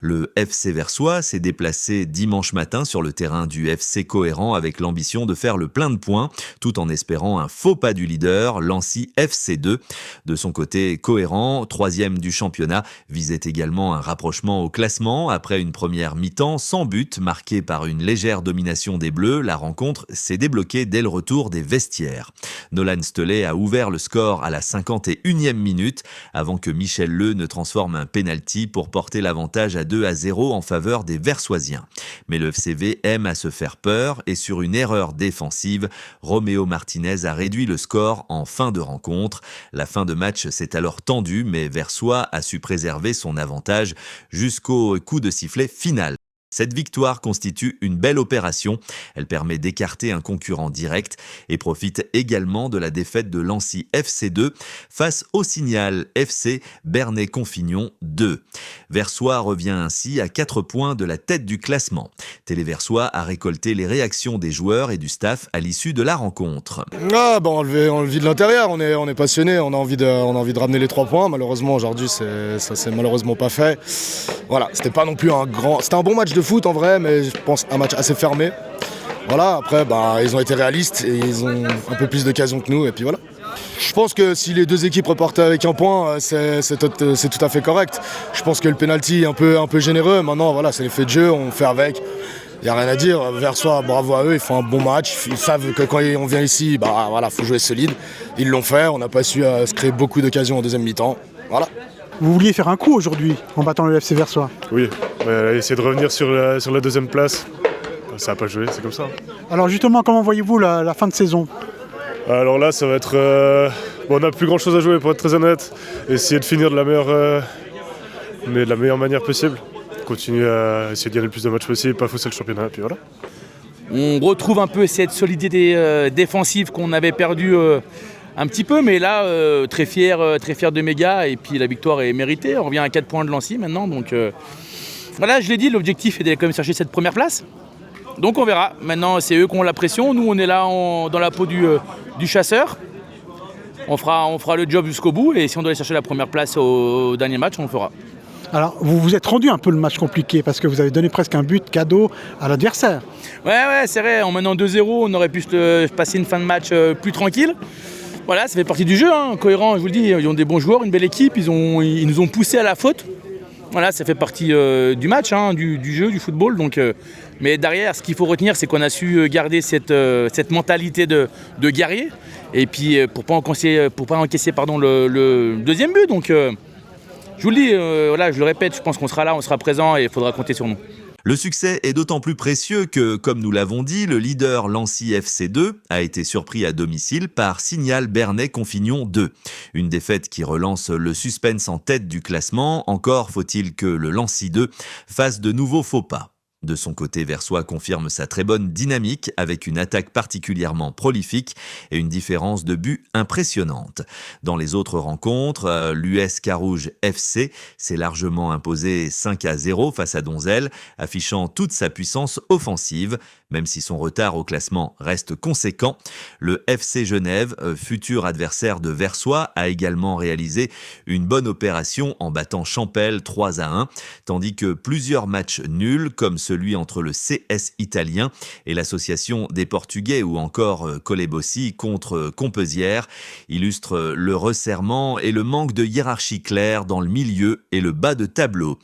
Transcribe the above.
Le FC Versoix s'est déplacé dimanche matin sur le terrain du FC Cohérent avec l'ambition de faire le plein de points, tout en espérant un faux pas du leader, Lancy FC2. De son côté, Cohérent, troisième du championnat, visait également un rapprochement au classement. Après une première mi-temps sans but, marquée par une légère domination des Bleus, la rencontre s'est débloquée dès le retour des vestiaires. Nolan Steley a ouvert le score à la 51e minute, avant que Michel Leu ne transforme un pénalty pour porter l'avantage à 2-0 en faveur des Versoisiens. Mais le FCV aime à se faire peur et sur une erreur défensive, Roméo Martinez a réduit le score en fin de rencontre. La fin de match s'est alors tendue, mais Versoix a su préserver son avantage jusqu'au coup de sifflet final. Cette victoire constitue une belle opération. Elle permet d'écarter un concurrent direct et profite également de la défaite de Lancy FC2 face au Signal FC Bernay-Confignon 2. Versoix revient ainsi à 4 points de la tête du classement. Télé Versoix a récolté les réactions des joueurs et du staff à l'issue de la rencontre. On le vit de l'intérieur, on est passionné, on a envie de ramener les 3 points. Malheureusement aujourd'hui ça s'est malheureusement pas fait. Voilà, c'était pas non plus c'était un bon match de foot en vrai, mais je pense un match assez fermé. Voilà, après ils ont été réalistes et ils ont un peu plus d'occasions que nous et puis voilà. Je pense que si les deux équipes repartent avec un point, c'est tout à fait correct. Je pense que le penalty est un peu généreux. Maintenant voilà, c'est l'effet de jeu, on fait avec. Il n'y a rien à dire. Versoix, bravo à eux, ils font un bon match. Ils savent que quand on vient ici, faut jouer solide. Ils l'ont fait, on n'a pas su se créer beaucoup d'occasions en deuxième mi-temps. Voilà. Vous vouliez faire un coup aujourd'hui en battant le FC Versoix. Oui, essayer de revenir sur la deuxième place. Ça n'a pas joué, c'est comme ça. Alors justement, comment voyez-vous la fin de saison ? Alors là, ça va être... on n'a plus grand-chose à jouer pour être très honnête. Essayer de finir de la meilleure manière possible. Continuer à essayer de gagner le plus de matchs possible, pas fausser le championnat, et puis voilà. On retrouve un peu cette solidité défensive qu'on avait perdue un petit peu, mais là, très fier de mes gars, et puis la victoire est méritée. On revient à 4 points de Lancy maintenant, donc voilà, je l'ai dit, l'objectif est d'aller quand même chercher cette première place. Donc on verra. Maintenant, c'est eux qui ont la pression. Nous, on est là dans la peau du chasseur. On fera le job jusqu'au bout, et si on doit aller chercher la première place au dernier match, on le fera. Alors, vous vous êtes rendu un peu le match compliqué parce que vous avez donné presque un but cadeau à l'adversaire. Ouais, c'est vrai. En menant 2-0, on aurait pu passer une fin de match plus tranquille. Voilà, ça fait partie du jeu. Cohérent, je vous le dis, ils ont des bons joueurs, une belle équipe. Ils nous ont poussés à la faute. Voilà, ça fait partie du match, du jeu, du football. Donc, mais derrière, ce qu'il faut retenir, c'est qu'on a su garder cette mentalité de guerrier. Et puis, pour pas encaisser le deuxième but. Donc, je vous le dis, je le répète, je pense qu'on sera là, on sera présent et il faudra compter sur nous. Le succès est d'autant plus précieux que, comme nous l'avons dit, le leader Lancy FC2 a été surpris à domicile par Signal Bernay-Confignon 2. Une défaite qui relance le suspense en tête du classement. Encore faut-il que le Lancy 2 fasse de nouveaux faux pas. De son côté, Versoix confirme sa très bonne dynamique avec une attaque particulièrement prolifique et une différence de but impressionnante. Dans les autres rencontres, l'US Carouge FC s'est largement imposé 5-0 face à Donzelle, affichant toute sa puissance offensive. Même si son retard au classement reste conséquent, le FC Genève, futur adversaire de Versoix, a également réalisé une bonne opération en battant Champel 3-1, tandis que plusieurs matchs nuls, comme celui entre le CS italien et l'association des Portugais ou encore Colebossi contre Compesière, illustrent le resserrement et le manque de hiérarchie claire dans le milieu et le bas de tableau.